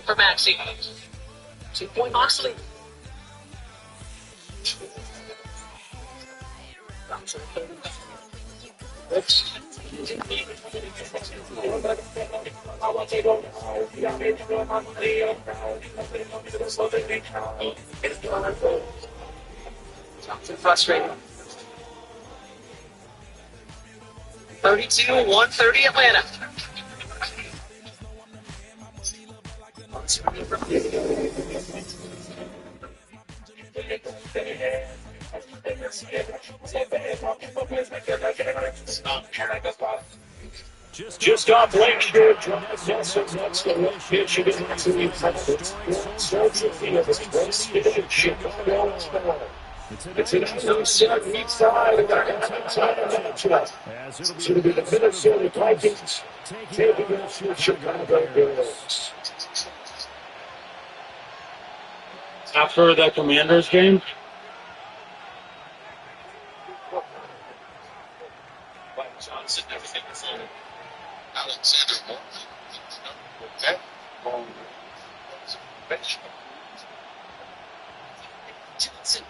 For Maxi. 2-point Moxley. Johnson frustrated. 32-130 Atlanta. Just off leg straight, Nelson next to one pitch against the starts the field. It's Chicago. It's an outside weak side of the matchup. It's going to be the Minnesota Vikings taking on the Chicago Bears. After the Commanders game? Johnson, everything was in. Alexander Moore. Okay. Johnson.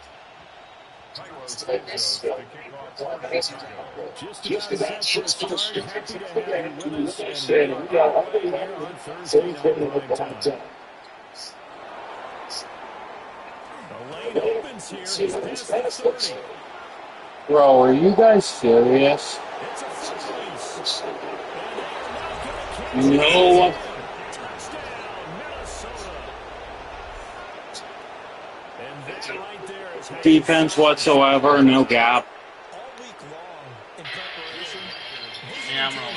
Bro, are you guys serious? No defense whatsoever, no gap. Yeah, I'm rolling.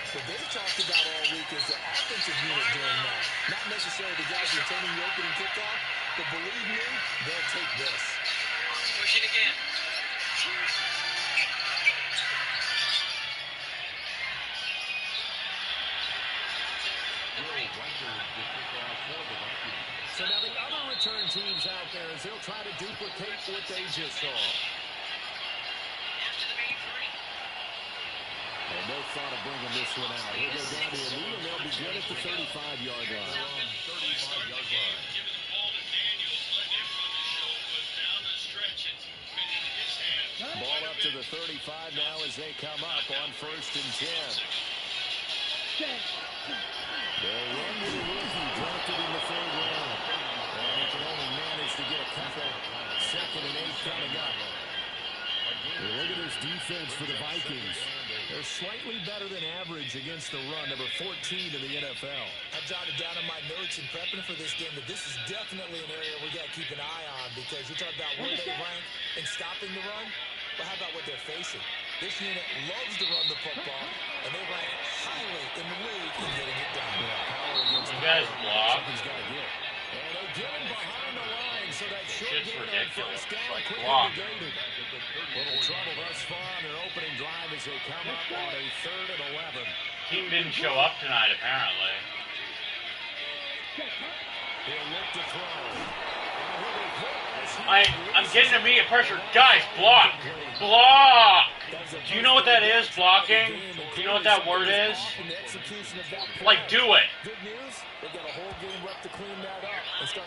What they've talked about all week is the offensive unit doing that. Not necessarily the guys returning the opening kickoff, but believe me, they'll take this. Push it again. So now the other return teams out there as they'll try to duplicate what they just saw. And no thought of bringing this one out. He'll go down to a knee, and they'll begin at the 35-yard line. Ball up to the 35 now as they come up on 1st and 10. They'll run with a rookie drafted in the 3rd round. And he can only manage to get a couple. 2nd and 8 coming up. And look at this defense for the Vikings. They're slightly better than average against the run, number 14 in the NFL. I jotted down in my notes in prepping for this game that this is definitely an area we got to keep an eye on because you talk about where they rank in stopping the run. But how about what they're facing? This unit loves to run the football, and they rank highly in the league in getting it done. You guys block. And they get him behind the line, so that Shit's ridiculous. Like, quickly block. negated. Little trouble thus far on their opening drive as they come up on a 3rd and 11. Team didn't show up tonight, apparently. He'll look to throw. I'm getting immediate pressure. Guys, block! Block! Do you know what that is, blocking? Do you know what that word is? Like, do it.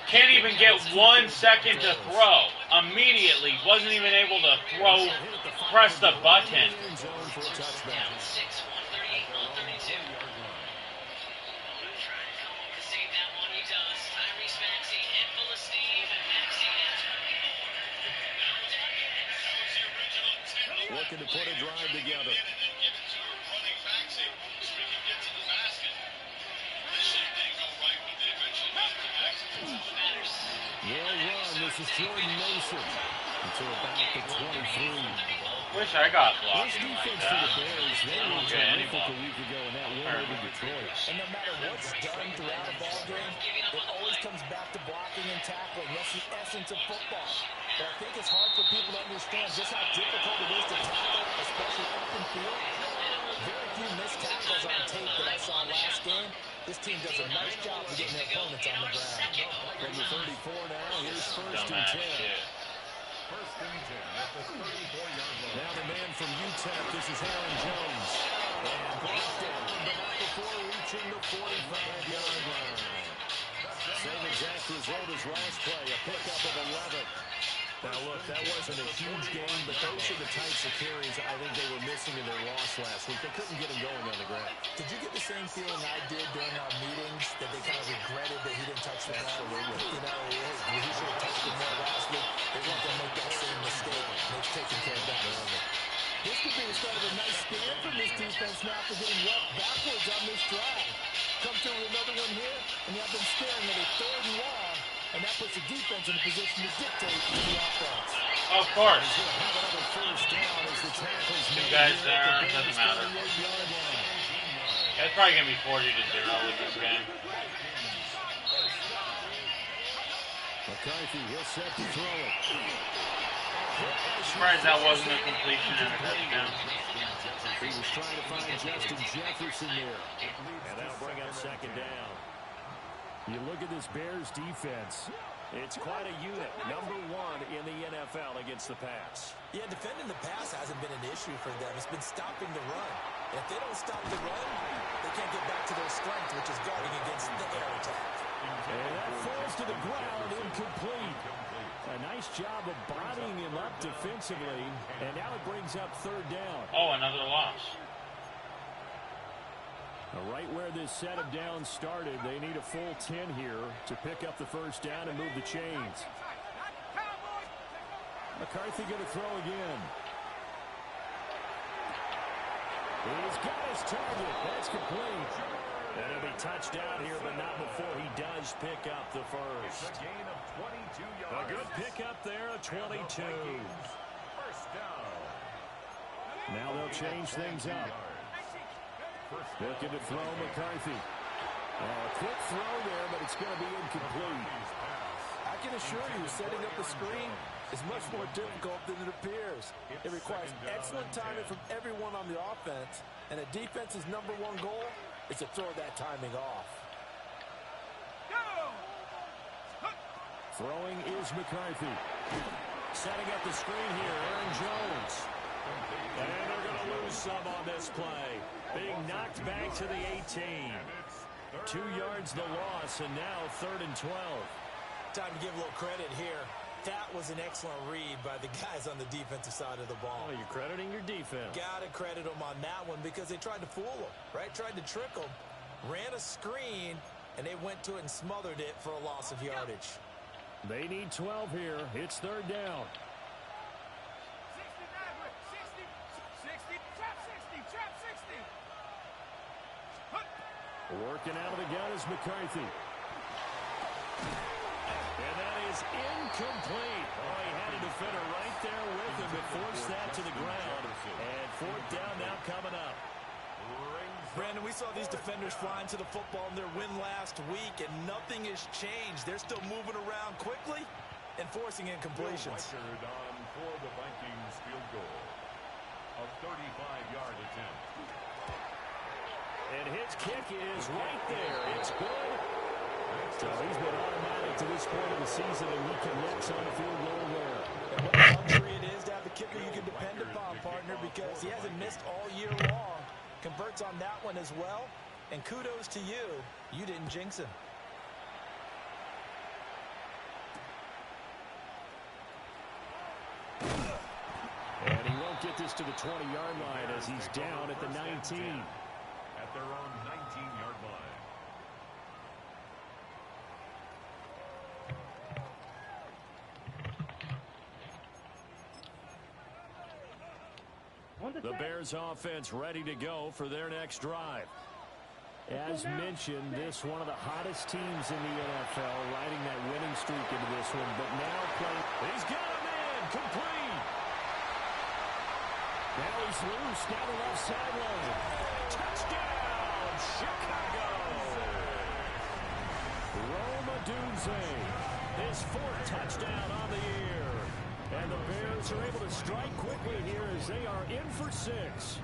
Can't even get 1 second to throw. Immediately, wasn't even able to throw, press the button. Looking to put a drive together. They'll run. This is Jordan Mason until about the 23. Wish I got This blocking like defense for that. the Bears, they I were don't get any terrific a blocking. week ago in that win over Detroit. And no matter what's done throughout a ball game, it always comes back to blocking and tackling. That's the essence of football. But I think it's hard for people to understand just how difficult it is to tackle, especially open field. Very few missed tackles on tape that I saw last game. This team does a nice job of getting their opponents on the ground. From the 34 now, here's first and Dumbass 10. shit. Now the man from UTEP, this is Aaron Jones. And brought down, but not before reaching the 45-yard line. Same exact result as last play, a pickup of 11. Now, look, that wasn't a huge game, but those are the types of carries I think they were missing in their loss last week. They couldn't get him going on the ground. Did you get the same feeling I did during our meetings that they kind of regretted that he didn't touch the ball? Absolutely. You know, he should have touched it more last week. They weren't going to make that same mistake. They've taken care of that early. This could be the start of a nice stand from this defense now after getting left backwards on this drive. Come through with another one here, and you have them staring at a 3rd and long, and that puts the defense in a position to dictate to the offense. Of course. He's going to have another first down as the tackle's Two made guys here at there, the doesn't Bears' matter. 38-yard line. It's probably going to be 40-0 with this game. McCarthy, he'll set to throw it. Surprised that wasn't a completion and a touchdown. He was trying to find Justin Jefferson there. And that'll bring up second down. You look at this Bears defense. It's quite a unit. Number 1 in the NFL against the pass. Yeah, defending the pass hasn't been an issue for them. It's been stopping the run. And if they don't stop the run, they can't get back to their strength, which is guarding against the air attack. And that falls to the ground, incomplete. A nice job of bodying him up defensively. And now it brings up 3rd down. Oh, another loss. Right where this set of downs started, they need a full 10 here to pick up the first down and move the chains. McCarthy going to throw again. He's got his target. That's complete. And he'll be touched out here, but not before he does pick up the first. A good pickup there, a 22. Now they'll change things up. Looking to throw McCarthy. A quick throw there, but it's going to be incomplete. I can assure you, setting up a screen is much more difficult than it appears. It requires excellent timing from everyone on the offense, and a defense's number 1 goal is to throw that timing off. Throwing is McCarthy. Setting up the screen here, Aaron Jones. And they're going to lose some on this play. Being knocked back to the 18. 2 yards the loss, and now 3rd and 12. Time to give a little credit here. That was an excellent read by the guys on the defensive side of the ball. Oh, you're crediting your defense. Got to credit them on that one because they tried to fool them, right? Tried to trick them, ran a screen, and they went to it and smothered it for a loss of yardage. They need 12 here. It's 3rd down. Working out of the gun is McCarthy. And that is incomplete. Oh, he had a defender right there with him to force that to the ground. And 4th down now coming up. Brandon, we saw these defenders flying to the football in their win last week, and nothing has changed. They're still moving around quickly and forcing incompletions. For the Vikings field goal, a 35-yard attempt. And his kick is right there. It's good. So he's been automatic to this point of the season, and he connects on the field goal there. And what a luxury it is to have a kicker you can depend upon, partner, because he hasn't missed all year long. Converts on that one as well. And kudos to you. You didn't jinx him. And he won't get this to the 20-yard line as he's down at the 19. At their own 19-yard line. The Bears offense ready to go for their next drive. As mentioned, this one of the hottest teams in the NFL, riding that one, but now playing. He's got him in, complete. Now he's loose down the left sideline. Touchdown, Chicago. Roma Dunze, his 4th touchdown on the year. And the Bears are able to strike quickly here as they are in for 6.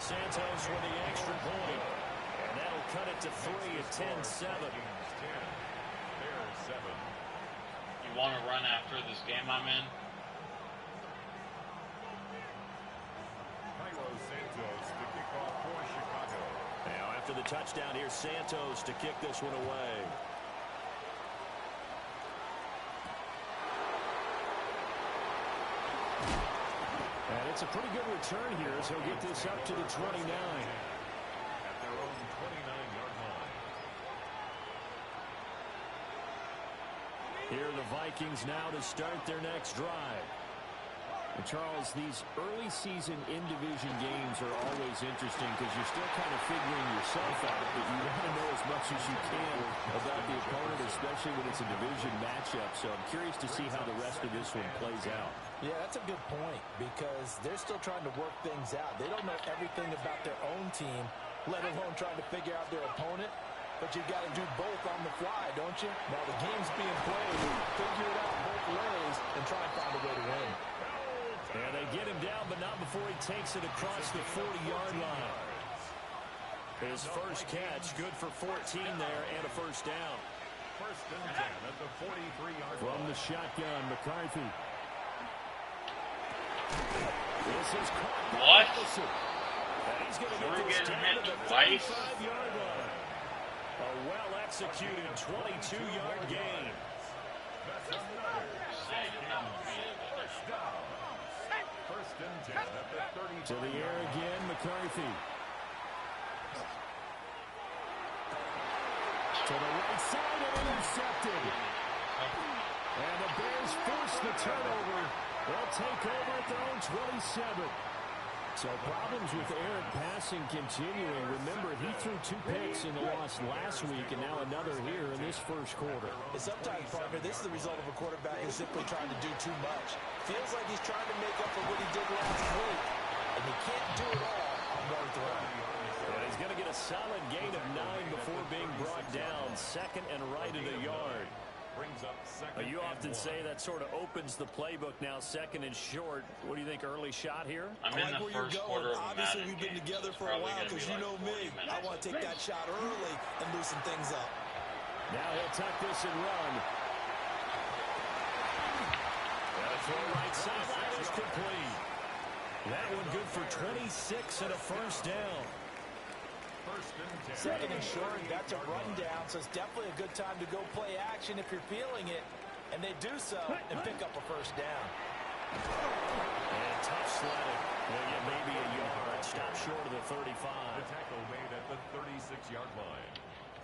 Santos with the extra point. And that'll cut it to 3 at 10-7. You want to run after this game I'm in? Santos to kick off for Chicago. Now after the touchdown, here's Santos to kick this one away. And it's a pretty good return here as he'll get this up to the 29. At their own 29-yard line. Here are the Vikings now to start their next drive. And Charles, these early season in-division games are always interesting because you're still kind of figuring yourself out, but you want to know as much as you can about the opponent, especially when it's a division matchup. So I'm curious to see how the rest of this one plays out. Yeah, that's a good point because they're still trying to work things out. They don't know everything about their own team, let alone trying to figure out their opponent. But you've got to do both on the fly, don't you? While the game's being played, figure it out both ways and try and find a way to win. And they get him down, but not before he takes it across the 40-yard line. His first catch, good for 14 there, and a first down. First and 10 at the 43-yard line. From the shotgun, McCarthy. This is caught. What? And he's going to We're get this getting down to hit the twice. 35-yard line. A well-executed 22-yard gain. First and 10 at the 30. To the air again, McCarthy. To the right side and intercepted. And the Bears force the turnover. They'll take over at their own 27. So problems with Eric passing continuing. Remember, he threw 2 picks in the loss last week and now another here in this first quarter. And sometimes, partner, this is the result of a quarterback who's simply trying to do too much. Feels like he's trying to make up for what he did last week. And he can't do it all on one throw. And he's going to get a solid gain of 9 before being brought down. Second and right at a yard. Brings up second. You often say that sort of opens the playbook now, second and short. What do you think, early shot here? I'm in the first quarter of a Obviously, Madden we've been game, together so for a it's while probably because you gonna know be like 40 me. minutes. I want to take that shot early and loosen things up. Now he'll tuck this and run. And a throw right sideline is complete. That one good for 26 and a first down. First and 10. Second and short, that's a run down, so it's definitely a good time to go play action if you're feeling it. And they do so and pick up a first down. And tough sledding. They'll get maybe a yard. Stop short of the 35. The tackle made at the 36-yard line.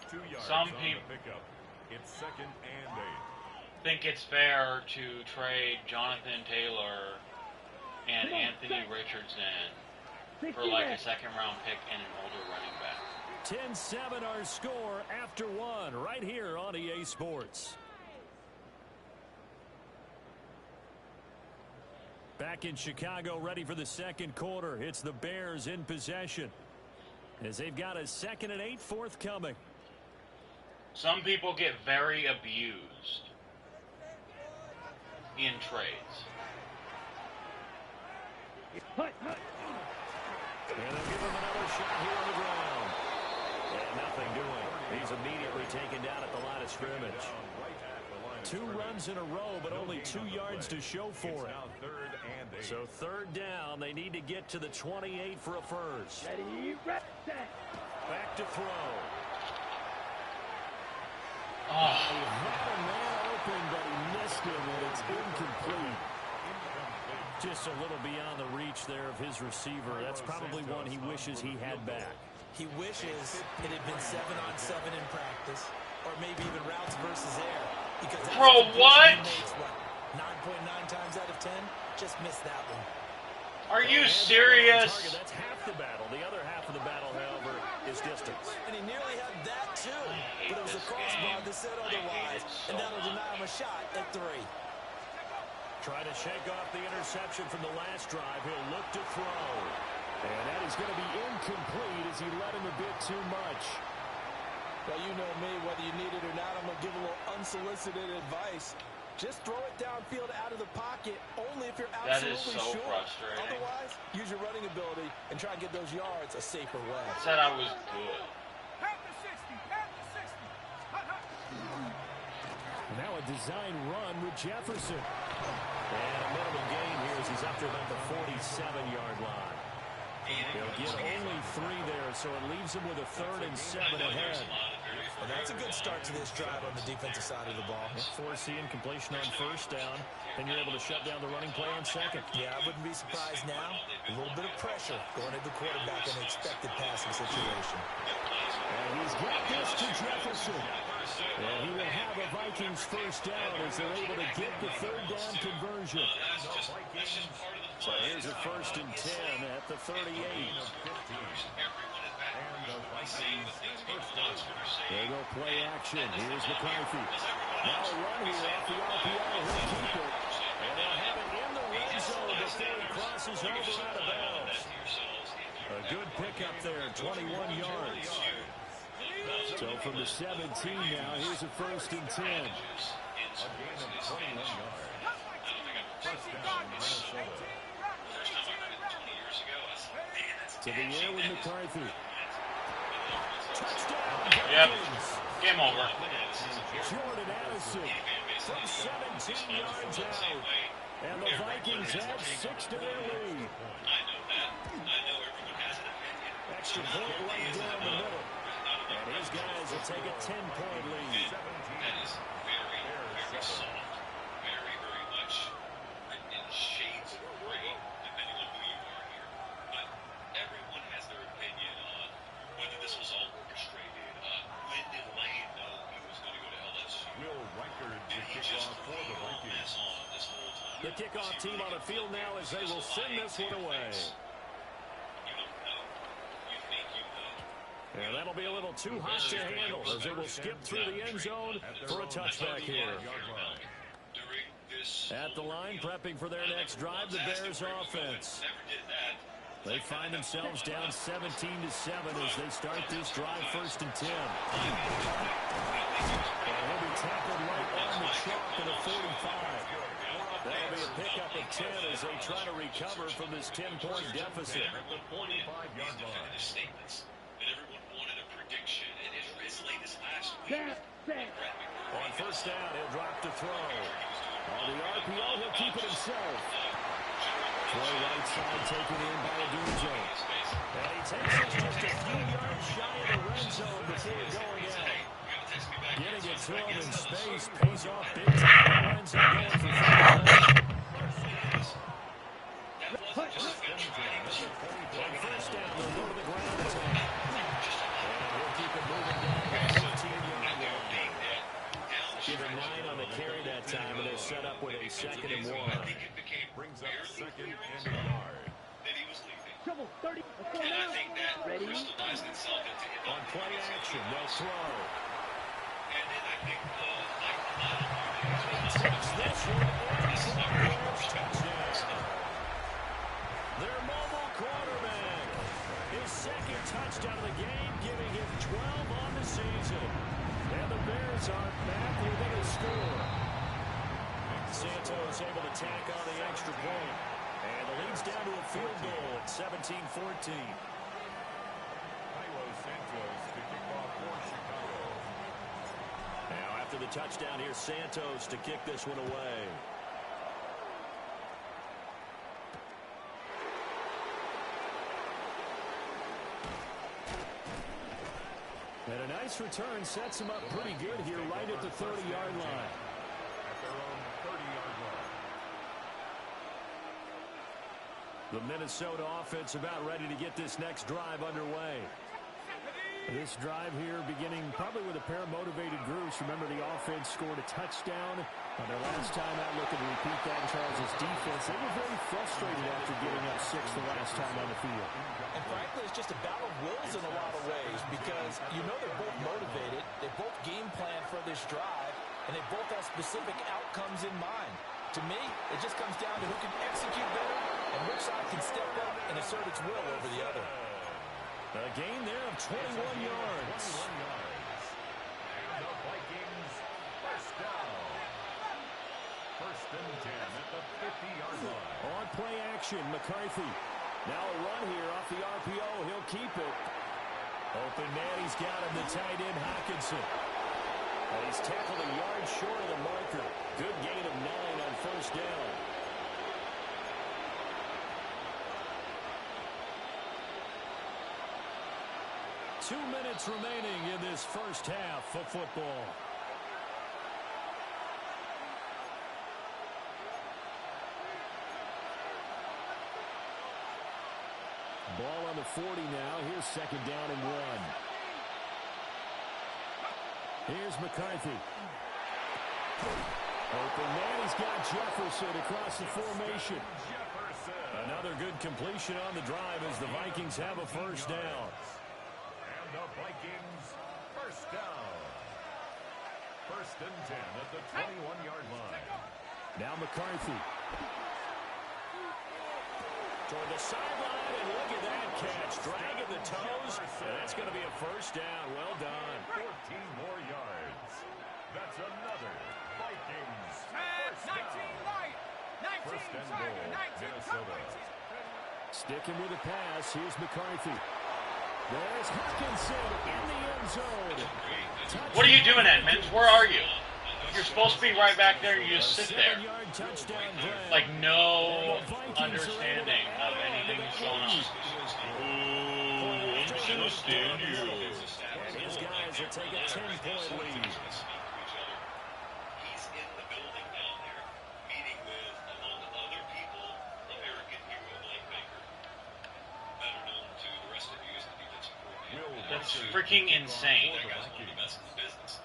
2 yards Some on the people pickup. It's second and 8. think it's fair to trade Jonathan Taylor and Anthony Richardson for like a second-round pick and an older running back. 10-7 our score after one right here on EA Sports. Back in Chicago, ready for the second quarter. It's the Bears in possession as they've got a 2nd and 8 forthcoming. Some people get very abused in trades. And they'll give him another shot here on the ground. And nothing doing. He's immediately taken down at the line of scrimmage. 2 runs in a row, but only 2 yards to show for it. Now third and 8. So third down, they need to get to the 28 for a first. Back to throw. Oh, He had a man open, but he missed him, and it's incomplete. Just a little beyond the reach there of his receiver. That's probably one he wishes he had back. He wishes it had been 7-on-7 in practice, or maybe even routes versus air. Because that's Bro, a position what? he makes, 9.9 times out of 10? Just missed that one. are you And serious? target, that's half the battle. The other half of the battle, however, his distance. And he nearly had that, too. But it was a crossbar that said otherwise. And that'll deny him a shot at 3. Trying to shake off the interception from the last drive. He'll look to throw. And that is going to be incomplete as he led him a bit too much. Well, you know me, whether you need it or not, I'm going to give a little unsolicited advice. Just throw it downfield out of the pocket, only if you're absolutely That is so sure. frustrating. Otherwise, use your running ability and try and get those yards a safer way. I said I was good. Now a design run with Jefferson. And a minimum gain here as he's up to about the 47-yard line. He'll get only 3 there, so it leaves him with a 3rd and 7 ahead. And that's a good start to this drive on the defensive side of the ball. Forcing completion on 1st down, and you're able to shut down the running play on 2nd. Yeah, I wouldn't be surprised now. A little bit of pressure going at the quarterback in an expected passing situation. And he's got this to Jefferson. And he will have a Vikings 1st down as they're able to get the 3rd down conversion. So here's a 1st and 10 at the 38. There go play action. Here's McCarthy. Now a run here off the RPO. He'll keep it. And they'll have it in the red zone before he crosses over out of bounds. A good pickup there, 21 yards. So from the 17 now, here's a 1st and 10. To the air with McCarthy. Touchdown. Yep. Game over. Jordan Addison from 17 yards out. And the Vikings have 6 to their lead. Extra point right down the middle. And his guys will take a 10-point lead. That is very soft. Very much written in shades of gray, depending on who you are here. But everyone has their opinion on whether this was all orchestrated. When did Lane know he was going to go to LSU? Will Riker to kick off for the Vikings. On this whole time. The kickoff team on the field now as they will send this one away. You don't know. You think you know. And that'll be a little too hot to handle as they will skip through the end zone for a touchback here. At the line, prepping for their next drive, the Bears offense. They find themselves down 17-7 as they start this drive 1st and 10. And he'll be tackled right on the chalk at a 45. That'll be a pickup of 10 as they try to recover from this 10-point deficit. The 45-yard line. Statements that everyone wanted a prediction, and as late as last week. On 1st down, he'll drop to throw. On the RPO, he'll keep it himself. Throw right side taken in by Adunjo. And he takes it just a few yards shy of the red zone before going out. Getting it to him in space pays off big time. Ends up going for 5. On 1st down, they'll go to the ground attack. And he'll keep it moving down the 15-yard line. Given 9 on the carry that time, and they're set up with a 2nd and 1. Brings up 2nd and yard. That he was leaving. And I think that crystallized itself into him. On play action, they'll throw. And then I think Takes this one in. Touchdown. Their mobile quarterback. His 2nd touchdown of the game, giving him 12 on the season. And the Bears are back within a score. Santos able to tack on the extra point. And the lead's down to a field goal at 17-14. Milo Santos to kick off for Chicago. Now after the touchdown, here's Santos to kick this one away. And a nice return sets him up pretty good here right at the 30-yard line. At their own 30-yard line. The Minnesota offense about ready to get this next drive underway. This drive here beginning probably with a pair of motivated groups. Remember, the offense scored a touchdown on their last time out. Looking to repeat that in Charles' defense. They were very frustrated after giving up 6 the last time on the field. And frankly, it's just a battle of wills in a lot of ways because you know they're both motivated. They both game plan for this drive, and they both have specific outcomes in mind. To me, it just comes down to who can execute better and which side can step up and assert its will over the other. A gain there of 21 yards. And the Vikings first down. First and 10 at the 50-yard line. On play action, McCarthy. Now a run here off the RPO. He'll keep it. Open man, he's got him, the tight end, Hockenson. And he's tackled a yard short of the marker. Good gain of 9 on first down. Two minutes remaining in this first half of football. Ball on the 40 now. Here's second down and 1. Here's McCarthy. Open man, he's got Jefferson across the formation. Another good completion on the drive as the Vikings have a first down. And the Vikings first down. First and 10 at the 21-yard line. Now McCarthy. Toward the sideline, and look at that catch. Dragging the toes, and that's going to be a first down. Well done. 14 more yards. That's another Vikings first down. First and goal, Minnesota. Sticking with the pass, here's McCarthy. There's Hockenson in the end zone. What are you doing, Edmonds? Where are you? You're supposed to be right back there. You just sit there. Like no understanding of anything that's going on. Ooh, I'm just going to stand you. And his guys will take a 10-point lead. He's in the building down there, meeting with, among other people, American hero Mike Baker, better known to the rest of you as the defensive coordinator. That's freaking insane. That guy's one of the best in the business.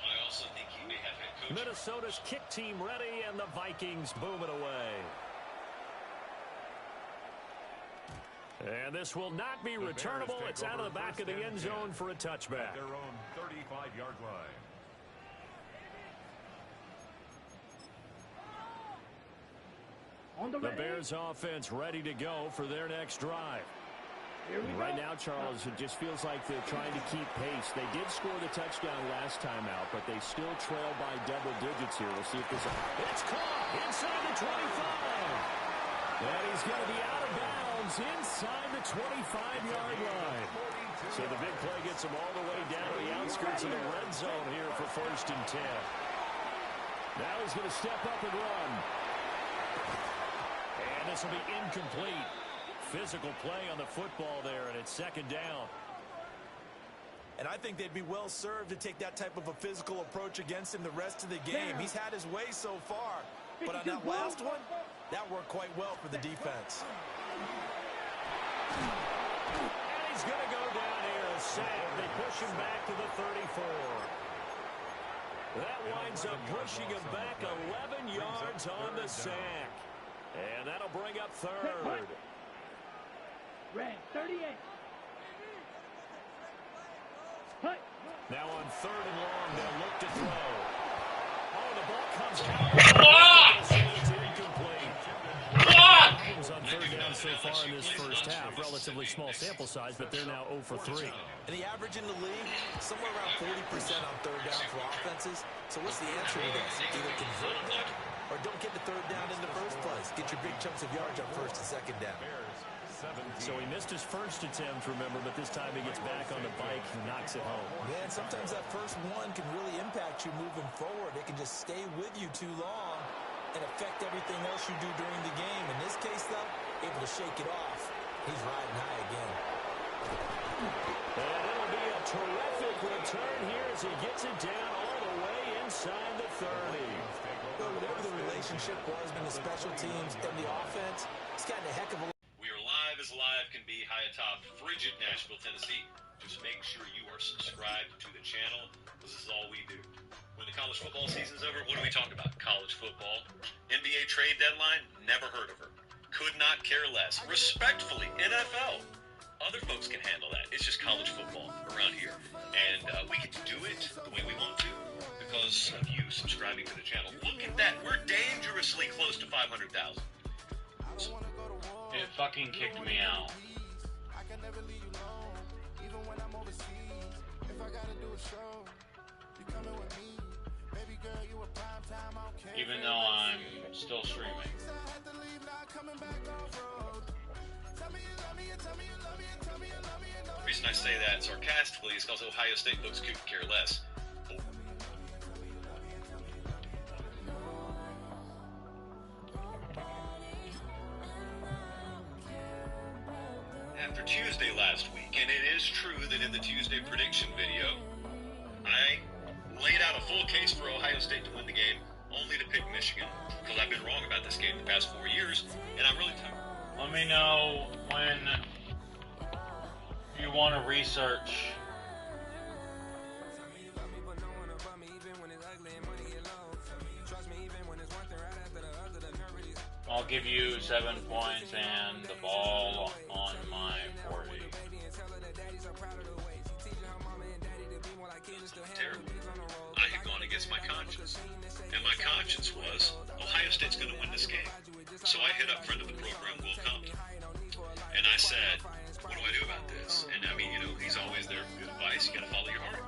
I also think he may have head coaching. Minnesota's kick team ready, and the Vikings boom it away. And this will not be returnable. It's out of the back of the end zone for a touchback. At their own 35-yard line. The Bears offense ready to go for their next drive. Right now, Charles, it just feels like they're trying to keep pace. They did score the touchdown last time out, but they still trail by double digits here. We'll see if this... It's caught inside the 25. And he's going to be out of bounds inside the 25-yard line. So the big play gets him all the way down to the outskirts of the red zone here for first and 10. Now he's going to step up and run. And this will be incomplete. Physical play on the football there, and it's second down. And I think they'd be well served to take that type of a physical approach against him the rest of the game. He's had his way so far, but on that last one, that worked quite well for the defense. And he's going to go down here, a sack. They push him back to the 34. That winds up pushing him back 11 yards on the sack. And that'll bring up third. Red 38. Now on third and long, they'll look to throw. Oh, the ball comes Block! It's incomplete. Block! On third down so far in this first half. Relatively small sample size, but they're now 0 for 3. And the average in the league, somewhere around 40% on third down for offenses. So what's the answer to this? Either convert them or don't get the third down in the first place. Get your big chunks of yards on first and second down. So he missed his first attempt, remember, but this time he gets back on the bike and knocks it home. Man, sometimes that first one can really impact you moving forward. It can just stay with you too long and affect everything else you do during the game. In this case, though, able to shake it off. He's riding high again. And it'll be a terrific return here as he gets it down all the way inside the 30. Well, whatever the relationship was between the special teams and the offense, it's gotten a heck of a... We are live as this live can be high atop frigid Nashville, Tennessee. Just make sure you are subscribed to the channel, because this is all we do. When the college football season's over, what do we talk about? College football. NBA trade deadline? Never heard of her. Could not care less. Respectfully, NFL. Other folks can handle that. It's just college football around here. And we get to do it the way we want to because of you subscribing to the channel. Look at that. We're dangerously close to 500,000. It fucking kicked me out. Even though I'm still streaming. The reason I say that sarcastically is because Ohio State folks could care less. After Tuesday last week, and it is true that in the Tuesday prediction video, I laid out a full case for Ohio State to win the game, only to pick Michigan, because I've been wrong about this game the past 4 years, and I'm really tired. Let me know when you want to research. I'll give you 7 points and the ball on my 40. Terrible. I had gone against my conscience, and my conscience was Ohio State's going to win this game. So I hit up friend of the program, Will Compton, and I said, what do I do about this? And I mean, he's always there for good advice. You got to follow your heart.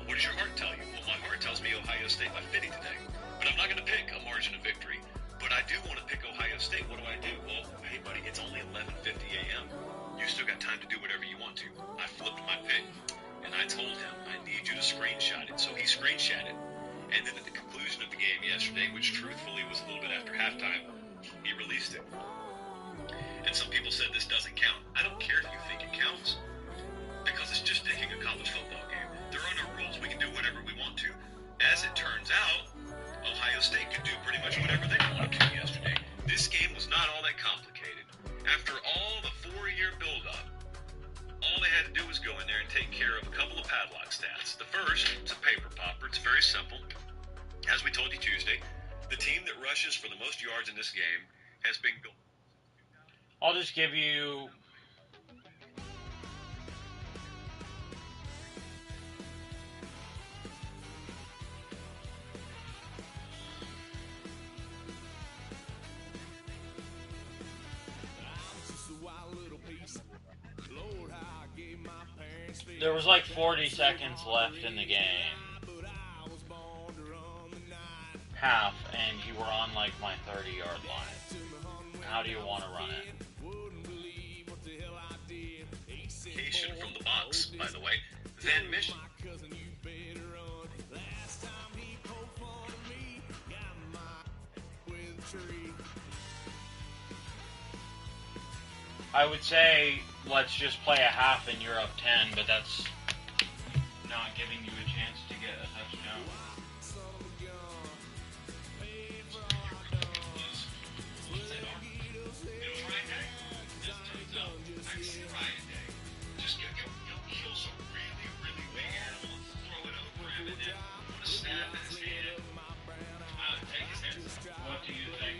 What does your heart tell you? Well, my heart tells me Ohio State by 50 today, but I'm not going to pick a margin of victory. But I do want to pick Ohio State. What do I do? Well, hey, buddy, it's only 11:50 a.m. You still got time to do whatever you want to. I flipped my pick, and I told him, I need you to screenshot it. So he screenshot it. And then at the conclusion of the game yesterday, which truthfully was a little bit after halftime, he released it. And some people said this doesn't count. I don't care if you think it counts, because it's just picking a college football game. There are no rules. We can do whatever we want to. As it turns out, Ohio State could do pretty much whatever they wanted to yesterday. This game was not all that complicated. After all the 4-year build-up, all they had to do was go in there and take care of a couple of padlock stats. The first, it's a paper popper. It's very simple. As we told you Tuesday, the team that rushes for the most yards in this game has been goal. I'll just give you... There was like 40 seconds left in the game. Half, and you were on like my 30-yard line. How do you want to run it? Vacation from the box, by the way. Then mission. I would say let's just play a half and you're up 10, but that's not giving you a chance to get a touchdown. What do you think?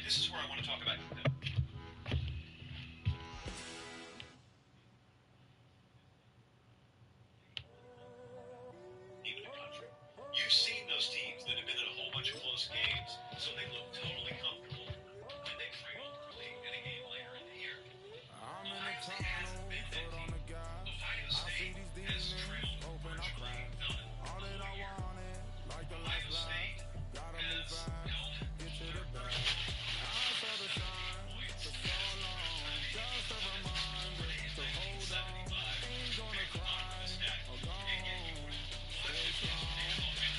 this is where I want to talk about even the country. You've seen those teams that have been in a whole bunch of close games, so they look totally comfortable, and they trailed early in a game later in the year. Ohio State hasn't been that team. Ohio State has trailed virtually none of the year. Ohio State has held their first points as the first time they hit 1975. Pick the bottom of the stack. And you watch Ohio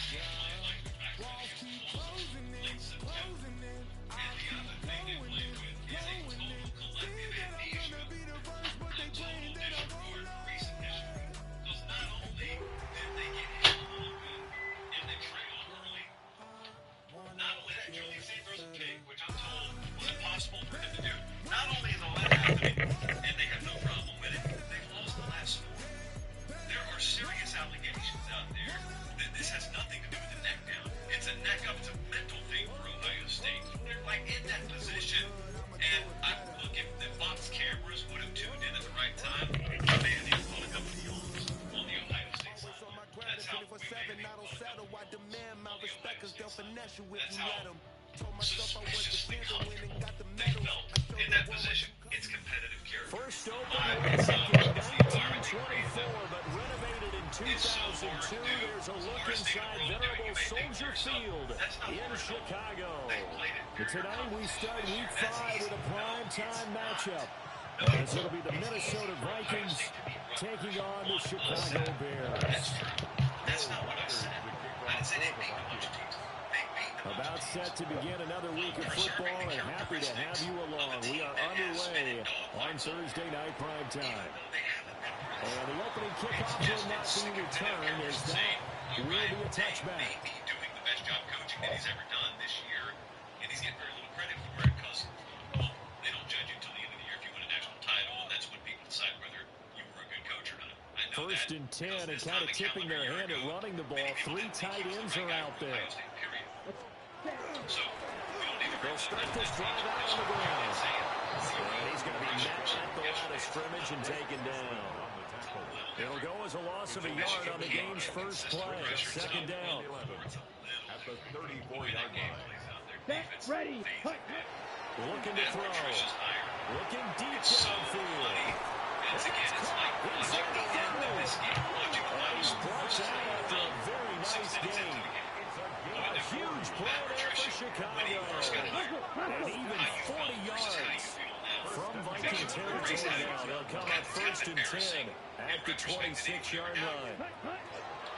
State play like back when it was close, late September. And the other thing they played with is a total collective amnesia and total disregard for recent history. Because not only did they get hit a little bit and they trailed early, not only that, Julian Sanders a pick, which I'm told was impossible for him to do. Not only is all that happening, and they have no problem with it, they've lost the last four. There are serious allegations out there that this has nothing to do with the neck down. It's a neck up. It's a mental thing for Ohio State. They're like in that position. And look, if the Fox cameras would have tuned in at the right time, man, they would have come to the Eagles on the Ohio State side. That's how we made it. That's how suspiciously comfortable they felt in that position. It's competitive character. First It's open alive. with It's the environment they created 1924, them. but renovated in It's so hard 2002. to do. There's a It's the look hardest thing in inside the world to do. You venerable may think to Soldier yourself, Field that's not in hard at all. Chicago. They played it And very tonight we start comfortably week this year. 5 with a That's prime easy. No, time it's matchup. not. As it'll be the Minnesota Vikings taking on the Chicago Bears. That's true. That's not what I said. I didn't say they beat a bunch of teams. They beat a bunch About of set teams. to begin another week of football, and happy to have you along. We are underway on Thursday night prime time. And the opening kickoff will not be returned, as that will be a touchback. May be doing the best job coaching that he's ever done this year, and he's getting very little credit for it because, well, they don't judge you until the end of the year if you win a national title, and that's when people decide whether you were a good coach or not. I know First that and 10, because and this kind time of a tipping calendar their year hand at ago, running the ball. many people 3 didn't think tight he was ends the are right guy out for there. Ohio State, period. So we don't need to They'll start this drive out on the ground. And he's going to be met at the line of scrimmage and taken down. It'll go as a loss of a yard on the game's first play. Second down. At the 34-yard line. Set, ready, cut. Looking to throw. Looking deep It's so downfield. funny. It's again, it's like watching the end of this game, watching Ohio He's State brought versus down after a Alabama. very 6 nice minutes into game. the game. A huge play there for Chicago. When he first got hired. And even 40 yards from Viking territory now. They'll come up first and 10 at the 26-yard line.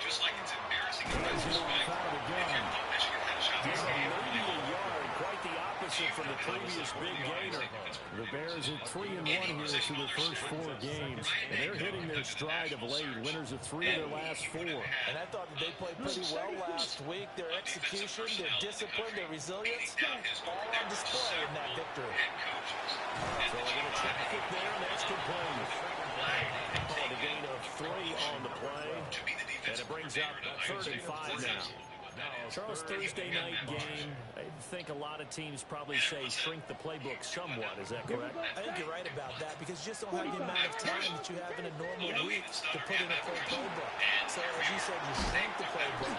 Just like it's embarrassing in Hands it retrospect. off out of the If gun. you thought Michigan had a shot this game, Maybe a yard, quite the opposite from the previous big gainer. The Bears are 3-1 here through their first 4 games, and they're hitting their stride of late. Winners of 3 of their last 4. And I thought that they played pretty well last week. Their execution, their discipline, their resilience, all on display in that victory. So they're going to traffic it there, and that's complete. And a gain of 3 on the play, and it brings up 3rd and 5 now. Charles, Thursday night game, I think a lot of teams probably say shrink the playbook somewhat. Is that correct? I think you're right about that because you just don't have the amount of time that you have in a normal week to put in a full playbook. So as you said, you shrink the playbook.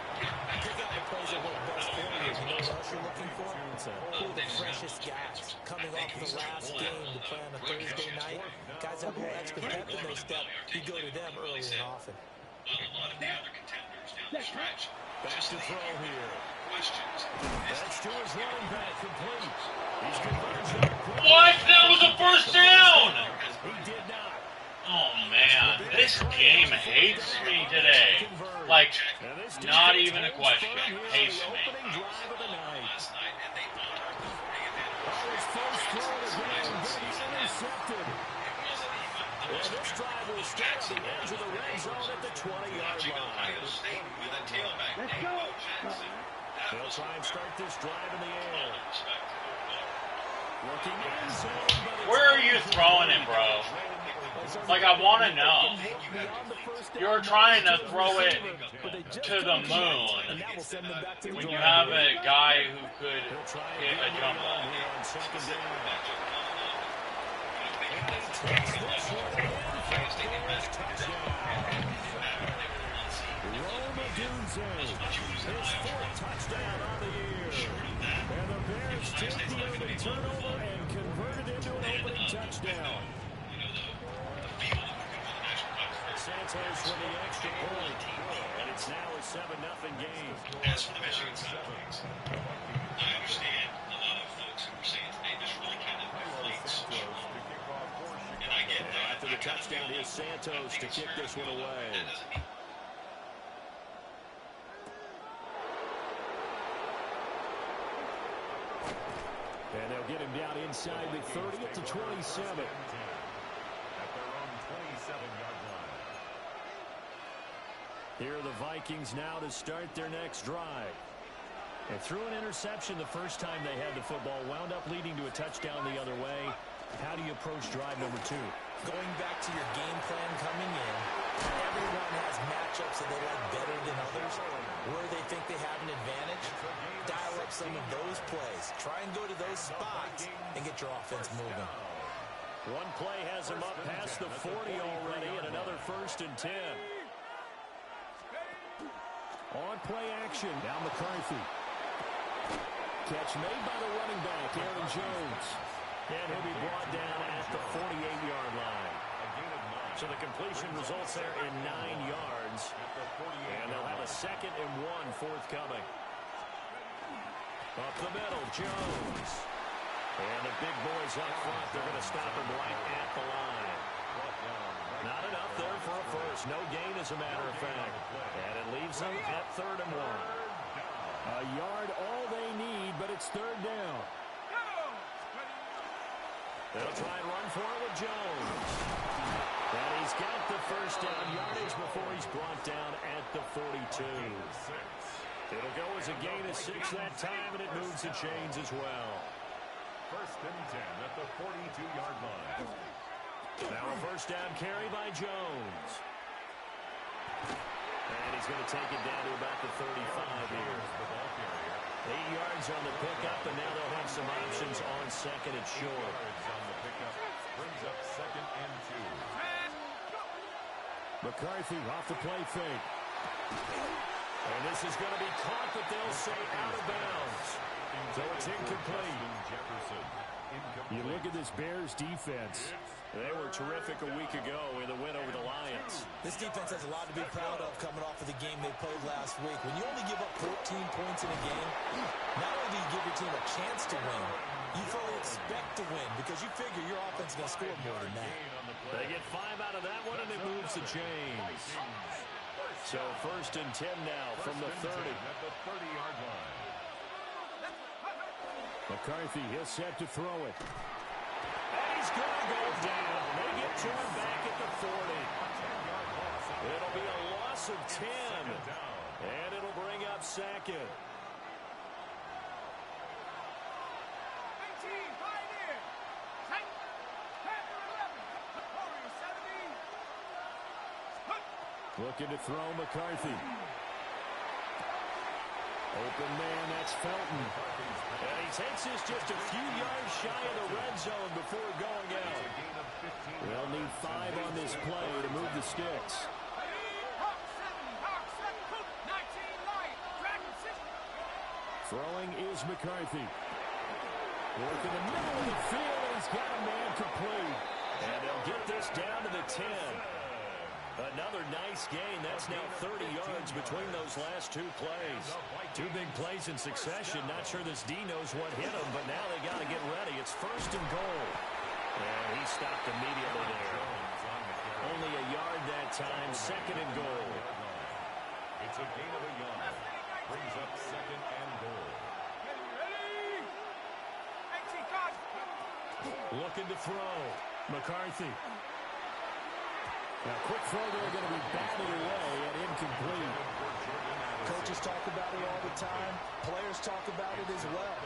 Pick out the plays that work best for you. You know what else you're looking for? Who are the freshest guys coming off the last game to play on a Thursday night? Guys that have a little extra pep in their step, you go to them early and often. While a lot of the other contenders down the stretch Back to throw here. questions. That's to his running back, complete. He's converged. What? That was a first down! He did not. Oh, man. This game hates me today. Like, not even a question. Hates me. Opening drive of the night. Last night, and they honored His first throw of the game going to be intercepted. And this drive will start on the edge of the red zone at the 20-yard line. State with a tailback Let's named go. Bo Jackson. That They'll was try and start this drive in the air. respect. Looking in zone, but it's Where are you throwing it, bro? Like, I want to know. You're trying to throw it to the moon when you have a guy who could hit a jump ball. His fourth touchdown on the year. And the Bears take the early turnover and convert it into an opening touchdown. Santos with the extra point. And it's now a 7-0 game. As for the Michigan side of things, I understand a lot of folks who were saying today this really kind of inflates Sean. And I get that. After the touchdown, here's Santos to kick this one away. That doesn't mean And they'll get him down inside the 30 at the 27. At their own 27-yard line. Here are the Vikings now to start their next drive. They threw an interception the first time they had the football, wound up leading to a touchdown the other way. How do you approach drive number 2? Going back to your game plan coming in, everyone has matchups that they like better than others. Where they think they have an advantage, dial up some of those plays. Try and go to those spots and get your offense moving. One play has him up past the 40 already, and another 1st and 10. On play action, now McCarthy. Catch made by the running back, Aaron Jones. And he'll be brought down at the 48-yard line. So the completion results there in 9 yards. And they'll have a 2nd and 1 forthcoming. Up the middle, Jones. And the big boys up front, they're going to stop him right at the line. Not enough there for a first. No gain, as a matter of fact. And it leaves them at 3rd and 1. A yard all they need, but it's 3rd down. They'll try and run for it with Jones. And he's got the 1st down yardage before he's brought down at the 42. It'll go as a gain of 6 that time, and it moves the chains as well. 1st and 10 at the 42-yard line. Now a 1st down carry by Jones. And he's going to take it down to about the 35 here. 8 yards on the pickup, and now they'll have some options on 2nd and short. On the pickup, brings up 2nd and 2. McCarthy off the play fake. And this is going to be caught, but they'll say out of bounds. So it's incomplete. You look at this Bears defense. They were terrific a week ago in the win over the Lions. This defense has a lot to be proud of coming off of the game they played last week. When you only give up 14 points in a game, not only do you give your team a chance to win, you fully expect to win because you figure your offense is going to score more than that. They get 5 out of that one, and it moves the chains. So 1st and 10 now from the 30. At the 30-yard line. McCarthy, he'll set to throw it. And he's going to go down. They get to him back at the 40. It'll be a loss of 10. And it'll bring up 2nd. Looking to throw McCarthy. Open man, that's Felton. And he takes this just a few yards shy of the red zone before going out. They'll need 5 on this play to move the sticks. Throwing is McCarthy. Work in the middle of the field, and he's got a man complete. And they'll get this down to the 10. Another nice gain. That's now 30 yards between those last 2 plays. 2 big plays in succession. Not sure this D knows what hit him, but now they got to get ready. It's 1st and goal. And he stopped immediately there. Only a yard that time. 2nd and goal. It's a gain of a yard. Brings up 2nd and goal. Looking to throw. McCarthy. Now, quick throw there, going to be batted away and incomplete. Coaches talk about it all the time. Players talk about it as well.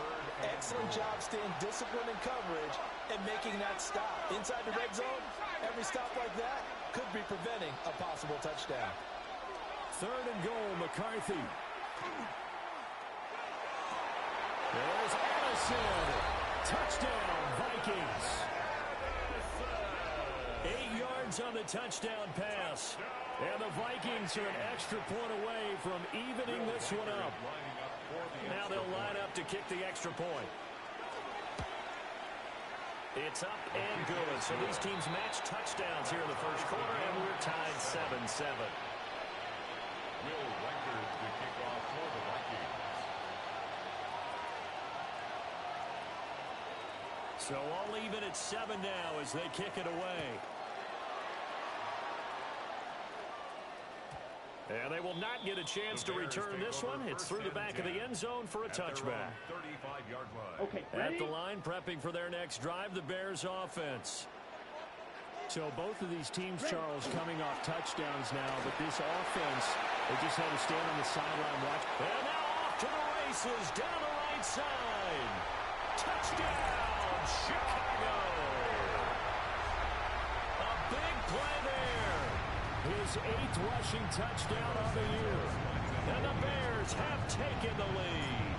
Excellent job staying disciplined in coverage and making that stop. Inside the red zone, every stop like that could be preventing a possible touchdown. 3rd and goal, McCarthy. There's Allison. Touchdown, Vikings. 8 yards on the touchdown pass. And the Vikings are an extra point away from evening this one up. Now they'll line up to kick the extra point. It's up and good. So these teams match touchdowns here in the first quarter, and we're tied 7-7. Will Riker to kick off for the Vikings. So all even at 7 now as they kick it away. And they will not get a chance to return this one. It's through the back of the end zone for a touchback. 35-yard line. Okay, At ready? the line, prepping for their next drive, the Bears offense. So both of these teams, Charles, coming off touchdowns now, but this offense, they just had to stand on the sideline, watch. And now off to the races, down the right side. Touchdown, Chicago. A big play there. His 8th rushing touchdown of the year. And the Bears have taken the lead.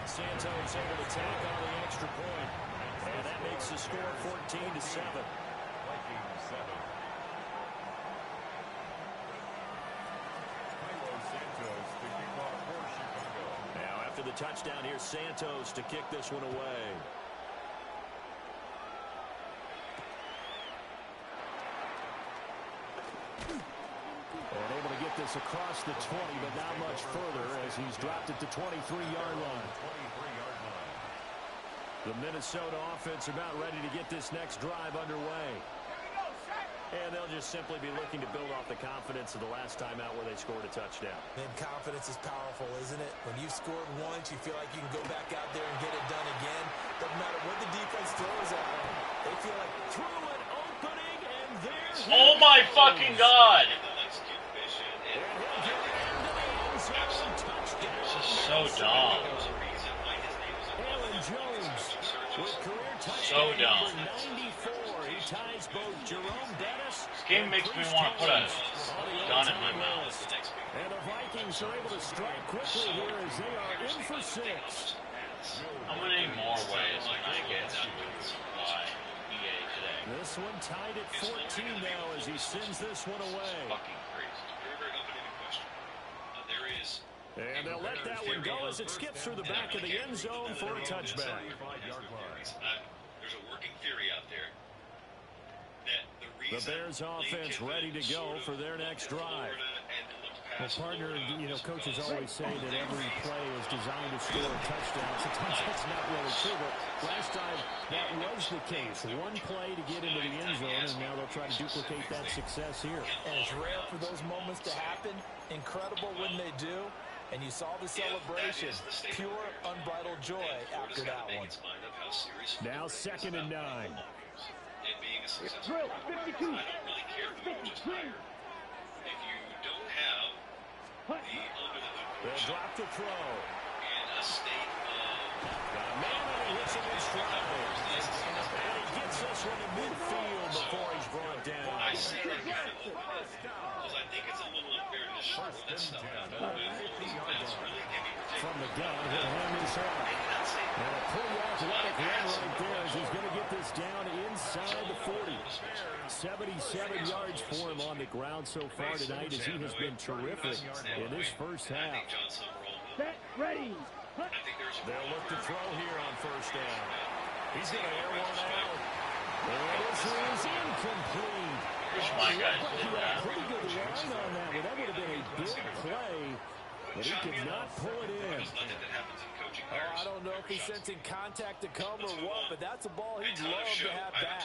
Santos able to tack on the extra point. And that makes the score 14-7. Vikings 7. Santos to kick off for Chicago. Now after the touchdown, here's Santos to kick this one away. And able to get this across the 20, but not much further as he's dropped it to 23-yard line. 23-yard line. The Minnesota offense about ready to get this next drive underway. And they'll just simply be looking to build off the confidence of the last time out where they scored a touchdown. Man, confidence is powerful, isn't it? When you've scored once, you feel like you can go back out there and get it done again. Doesn't matter what the defense throws at them. They feel like Through an opening, and there's... Oh my fucking God! This is so dumb. Alan Jones with career So touchdown dumb. number 94. He ties both Jerome Dennis. This game makes me want to put a gun in my mouth. And the Vikings are able to strike quickly here as they are in for 6. How many more ways can I get to supply EA today? This one tied at 14 now as he sends this one away. Fucking crazy. Very, very open-ended question. There is... And they'll let that one go as it skips through the back of the end zone for a touchback. There's a working theory out there that the The reason Bears offense ready to go for their next drive. Well, partner, you know, coaches always say that every play is designed to score a touchdown. Sometimes that's not really true, but last time that was the case. One play to get into the end zone, and now they'll try to duplicate that success here. And it's rare for those moments to happen. Incredible when they do. And you saw the celebration. Pure, unbridled joy after that one. Now 2nd and 9. Drill, 52. I don't really care who coaches hire. If you don't have the under the hood They'll coach drop the throw. in a state of Man, and he hits him in stride. And he gets this one to midfield before he's brought down. I say that kind of because I think it's a little unfair to short that stuff out. That's really heavy From the gun, he'll hand this off. And a pretty athletic run right there as he's going to get this down inside the 40. 77 yards for him on the ground so far tonight as he has been terrific in his first half. Set, ready. They'll look to throw here on 1st down. He's going to air one out. And this is incomplete. Wish my guys He did had a that. pretty good line on that one. That would have been a big play, but he could not pull it in. Oh, I don't know if he's sensing contact to come or what, but that's a ball he'd love to have back.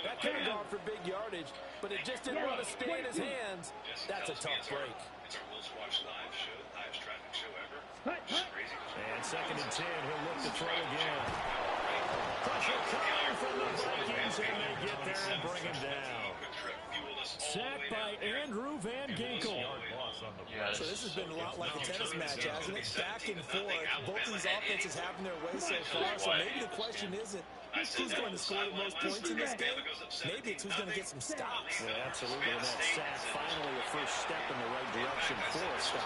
That could have gone for big yardage, but it just didn't want to stay in his hands. That's a tough break. It's our most watched live show, highest traffic show ever. And 2nd and 10, he'll look to throw again. Pressure coming from the Vikings, and they get there and bring him down. Sacked by Andrew Van Ginkel. Yes. So this has been a lot like a tennis match, hasn't it? Back and forth. Both of these offenses having their way so far. So maybe the question isn't who's going to score the most points in this game. Maybe it's who's going to get some stops. Yeah, absolutely. And that sack, finally a first step in the right direction for a stop.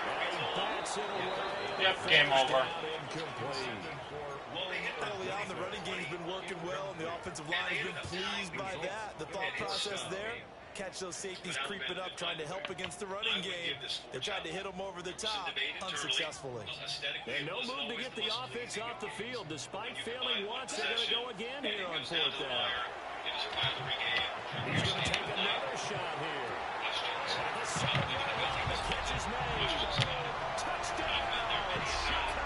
And he bats it away. Yep, game over. Early on, the running game's been working well, and the offensive line has been pleased by that. The thought process there, catch those safeties creeping up, trying to help against the running game. They tried to hit them over the top, unsuccessfully. And no move to get the offense off the field. Despite failing once, they're going to go again here on fourth down. He's going to take another shot here. And the second one, the catch is made. Touchdown, Chicago.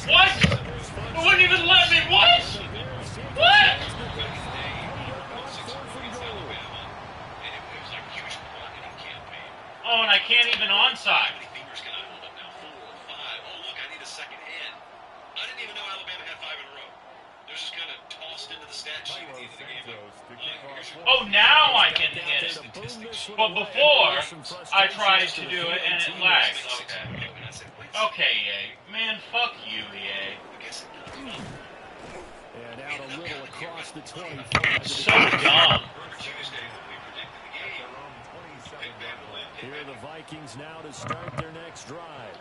What? It wouldn't even let me. What? What? Oh, and I can't even onside. Oh, now I can hit it. But before, I tried to do it and it lagged. Okay. Okay, EA. Man, fuck you, EA. And out a little across the 25. So dumb. Here are the Vikings now to start their next drive.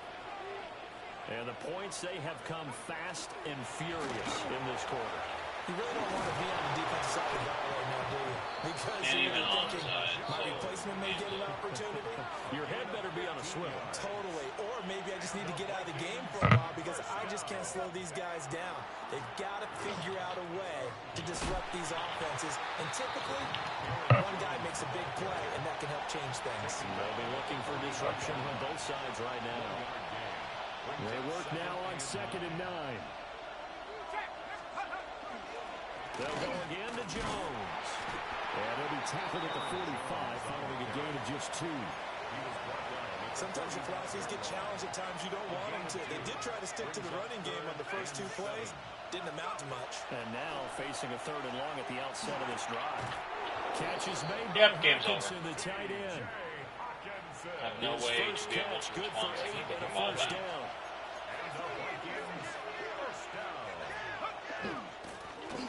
And the points, they have come fast and furious in this quarter. You really don't want to be on the defensive side of the ball right now, do you? Because you're thinking my replacement may get an opportunity. Your head better be on a swivel. Totally. Or maybe I just need to get out of the game for a while because I just can't slow these guys down. They've got to figure out a way to disrupt these offenses. And typically, one guy makes a big play, and that can help change things. They'll be looking for disruption on both sides right now. They work now on 2nd and 9. They'll go again to Jones. And he'll be tackled at the 45 following a gain of just 2. Sometimes your philosophies get challenged at times you don't want them to. They did try to stick to the running game on the first 2 plays. Didn't amount to much. And now facing a 3rd and long at the outset of this drive. Catch is made by Game's over. Hawkinson, the tight end. I have no way to be able to respond to the ball back. Down.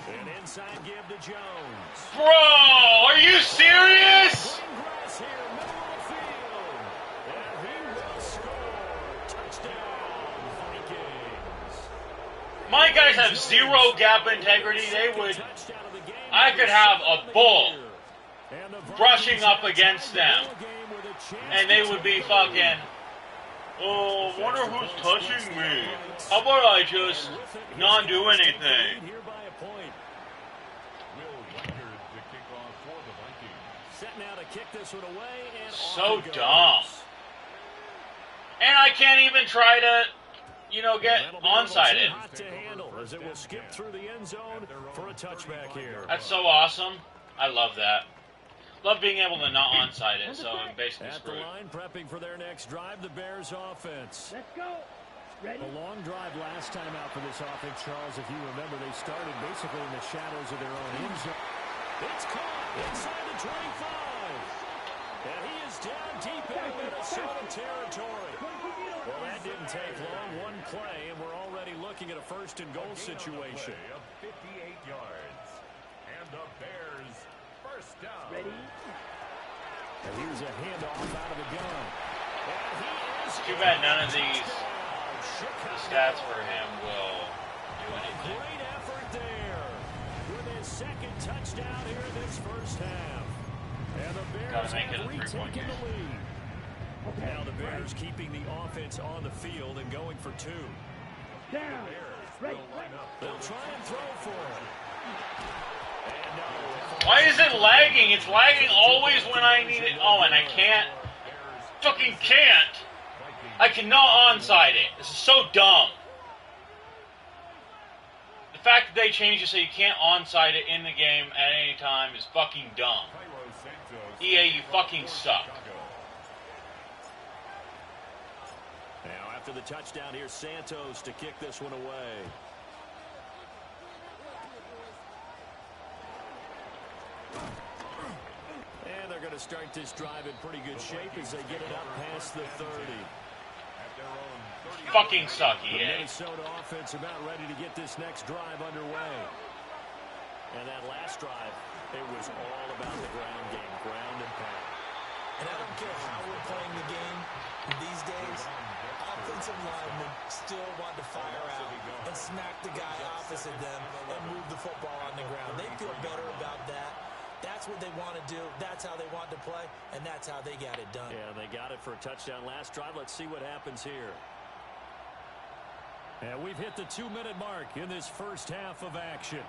An inside give to Jones. Bro, are you serious? Grass here, middle of the field. And he will score. Touchdown, Vikings. My guys have zero gap integrity. They would. I could have a bull brushing up against them, and they would be fucking. Oh, wonder who's touching me. How about I just not do anything? So dumb. And I can't even try to, get onside-ed. As it will skip through the end zone for a touchback here. That's so awesome. I love that. Love being able to not onside it, so I'm basically At the screwed. line, prepping for their next drive, the Bears offense. Let's go. Ready? A long drive last time out for this offense, Charles. If you remember, they started basically in the shadows of their own end zone. It's caught inside the 25. And he is down deep in Minnesota territory. Well, that didn't take long. One play, and we're already looking at a 1st and goal situation. Of 58 yards. And the Bears first down. Ready? And here's a handoff out of the gun. And he is Too bad none of these stats for him will do anything. Great effort there with his 2nd touchdown here in this first half. And the Bears Gotta make it a have 3-point retaken game. the lead. Now the Bears keeping the offense on the field and going for 2. Down. Ready. They'll try and throw for it. And no. Why is it lagging? It's lagging always when I need it. Oh, and I can't. Fucking can't. I cannot onside it. This is so dumb. The fact that they changed it so you can't onside it in the game at any time is fucking dumb. EA, you fucking suck. Now after the touchdown, here's Santos to kick this one away. start this drive in pretty good shape as they get it up past the 30. Fucking sucky, The eh? Minnesota offense about ready to get this next drive underway. And that last drive, it was all about the ground game, ground and pound. And I don't care how we're playing the game these days, offensive linemen still want to fire out and smack the guy opposite them and move the football on the ground. They feel better about that. That's what they want to do. That's how they want to play, and that's how they got it done. Yeah, they got it for a touchdown last drive. Let's see what happens here. And we've hit the 2-minute mark in this first half of action.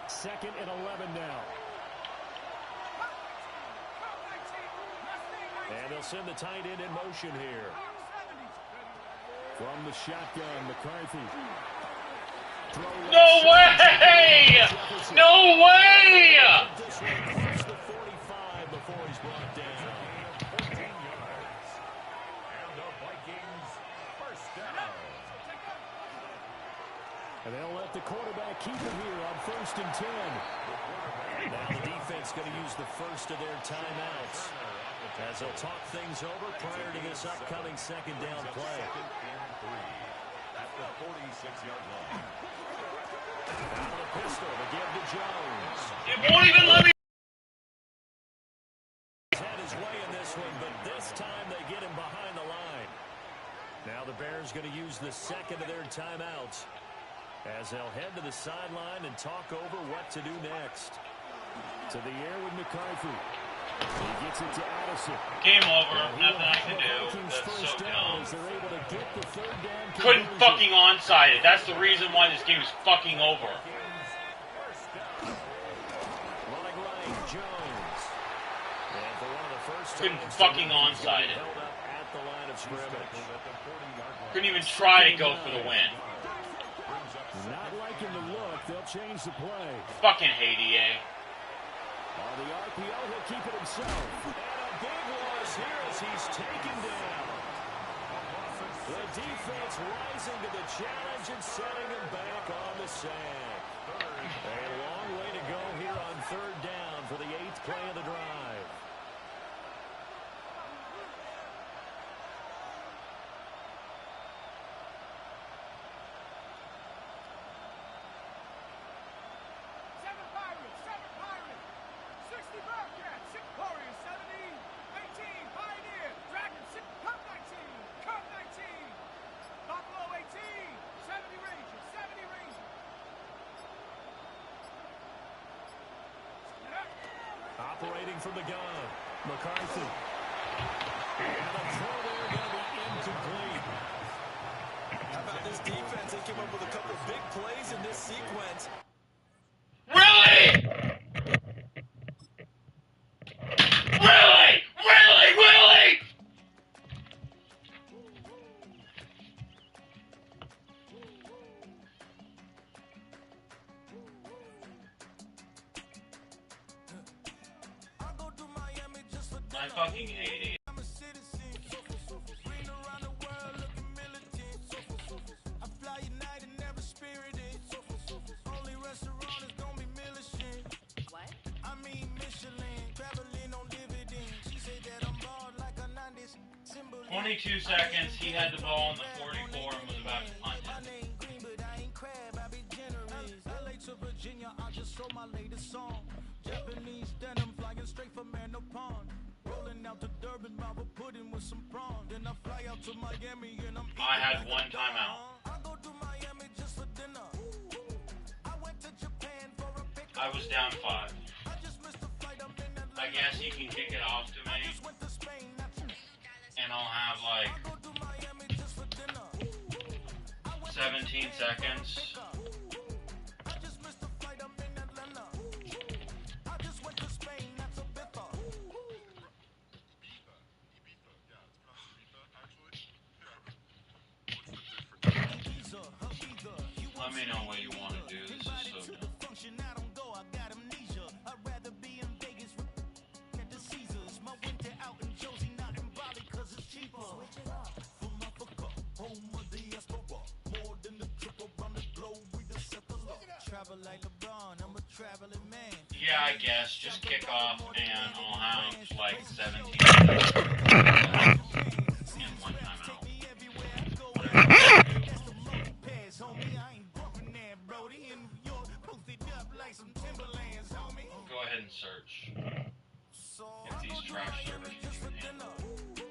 2nd and 11 now. And they'll send the tight end in motion here. From the shotgun, McCarthy. No way! No way! This one across the 45 before he's brought down. 14 yards. And the Vikings first down. And they'll let the quarterback keep it here on 1st and 10. Now the defense going to use the first of their timeouts as they'll talk things over prior to this upcoming 2nd down play. At the 46-yard line. Out of the pistol to give to Jones. It won't even let me. He's had his way in this one, but this time they get him behind the line. Now the Bears going to use the 2nd of their timeouts as they'll head to the sideline and talk over what to do next. To the air with McCarthy. He gets it to Addison. Game over. Nothing I can do. That's so dumb. As they're able to get the 3rd down Couldn't conversion. fucking onside it. That's the reason why this game is fucking over. Running right, Jones. And for one of the first Couldn't times, fucking he's onside it. held up at the line of scrimmage. Couldn't even try to go for the win. Not liking the look. They'll change the play. Fucking hate EA. On the RPO, he'll keep it himself. And a big loss here as he's taken down. The defense rising to the challenge and setting him back on the sack. A long way to go here on 3rd down for the 8th play of the drive. Operating from the gun, McCarthy. And the throw there going to be incomplete. How about this defense? They came up with a couple big plays in this sequence. Really? Really? Really? Really? I fucking hate it. What? 22 seconds. He had the ball on the 44 and was about to punt it. I had one timeout. I was down 5. I guess he can kick it off to me, and I'll have like 17 seconds. Let me know what you want to do. This is so dumb. Travel like LeBron, I'm a Yeah, I guess. Just kick off and I'll have like 17 minutes and one timeout. Go ahead and search if these trash servers can handle.